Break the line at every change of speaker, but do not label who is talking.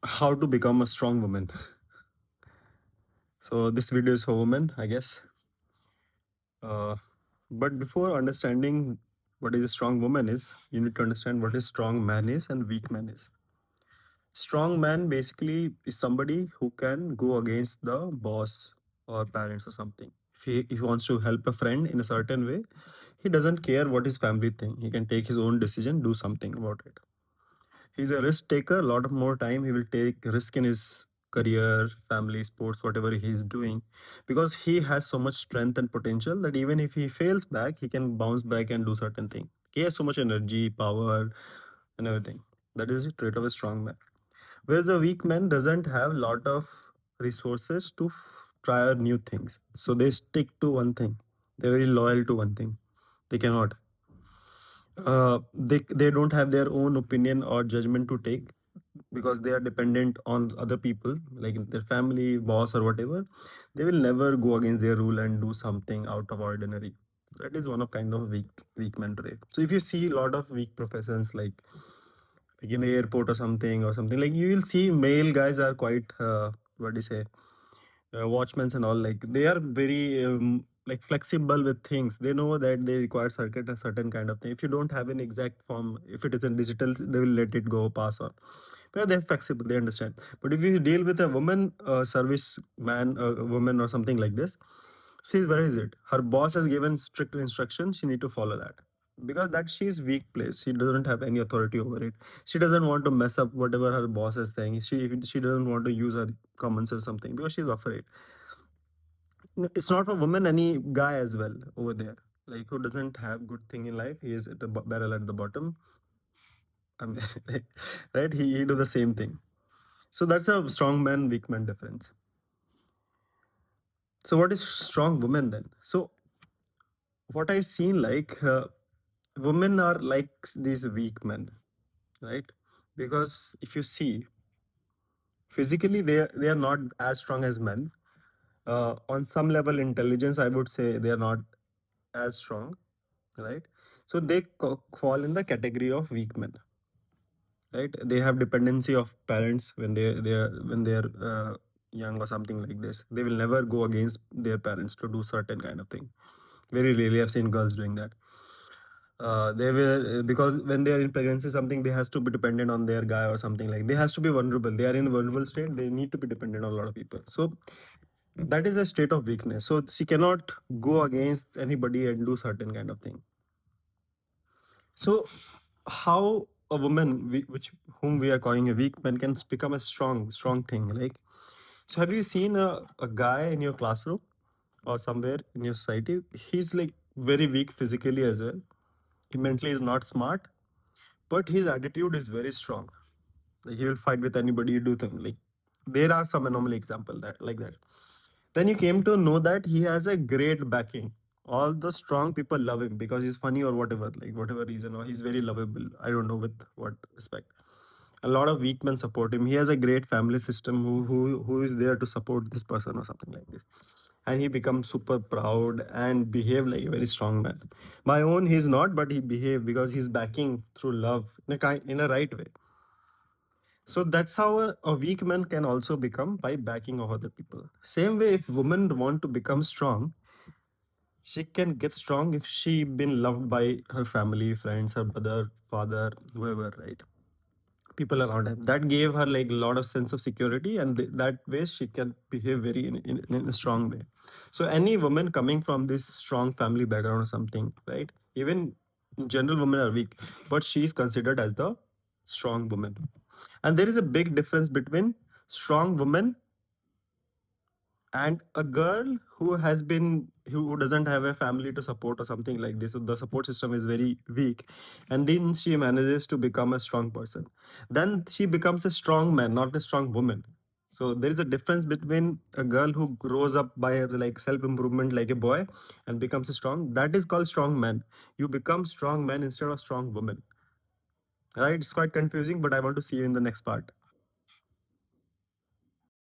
How to become a strong woman. So this video is for women, I guess. Uh, but before understanding what is a strong woman is, you need to understand what is strong man is and weak man is. Strong man basically is somebody who can go against the boss or parents or something. If he wants to help a friend in a certain way, he doesn't care what his family think. He can take his own decision, do something about it. He's a risk taker. A lot of more time he will take risk in his career, family, sports, whatever he's doing, because he has so much strength and potential that even if he fails back, he can bounce back and do certain thing. He has so much energy, power, and everything. That is the trait of a strong man. Whereas the weak man doesn't have lot of resources to try new things, so they stick to one thing. They're very loyal to one thing. They cannot they don't have their own opinion or judgment to take because they are dependent on other people like their family, boss, or whatever. They will never go against their rule and do something out of ordinary. That is one of kind of weak man trait. So if you see a lot of weak professions like in the airport or something, like you will see male guys are quite what do you say, watchmen and all, like they are very like flexible with things. They know that they require circuit a certain kind of thing. If you don't have an exact form, if it is in digital, they will let it go, pass on. But they're flexible, they understand. But if you deal with a woman, service man, a woman or something like this, see, where is it? Her boss has given strict instructions. She need to follow that because that she's weak place. She doesn't have any authority over it. She doesn't want to mess up whatever her boss is saying. She doesn't want to use her common sense or something because she's afraid. It's not for women, any guy as well over there. Like who doesn't have good thing in life, he is at the barrel at the bottom. I mean, like, right? He do the same thing. So that's a strong man, weak man difference. So what is strong woman then? So what I've seen, like women are like these weak men, right? Because if you see physically, they are not as strong as men. On some level, intelligence, I would say they are not as strong, right? So they fall in the category of weak men, right? They have dependency of parents when they're young or something like this. They will never go against their parents to do certain kind of thing. Very rarely I've seen girls doing that. They will, because when they are in pregnancy something, they has to be dependent on their guy or something, like they has to be vulnerable. They are in a vulnerable state, they need to be dependent on a lot of people. So that is a state of weakness, so she cannot go against anybody and do certain kind of thing. So how a woman which whom we are calling a weak man can become a strong thing, like, so have you seen a guy in your classroom or somewhere in your society? He's like very weak physically as well. He mentally is not smart, but his attitude is very strong. Like he will fight with anybody you do thing. Like there are some anomaly example that like that. Then you came to know that he has a great backing. All the strong people love him because he's funny or whatever, like whatever reason, or he's very lovable. I don't know with what respect. A lot of weak men support him. He has a great family system who is there to support this person or something like this. And he becomes super proud and behave like a very strong man. My own, he's not, but he behave because he's backing through love in a right way. So that's how a weak man can also become by backing of other people. Same way, if women want to become strong, she can get strong if she been loved by her family, friends, her mother, father, whoever, right? People around her. That gave her like a lot of sense of security, and that way she can behave very in a strong way. So any woman coming from this strong family background or something, right? Even in general, women are weak, but she is considered as the strong woman. And there is a big difference between strong woman and a girl who doesn't have a family to support or something like this. So the support system is very weak, and then she manages to become a strong person. Then she becomes a strong man, not a strong woman. So there is a difference between a girl who grows up by like self improvement like a boy and becomes a strong, that is called strong man. You become strong man instead of strong woman, right? It's quite confusing, but I want to see you in the next part.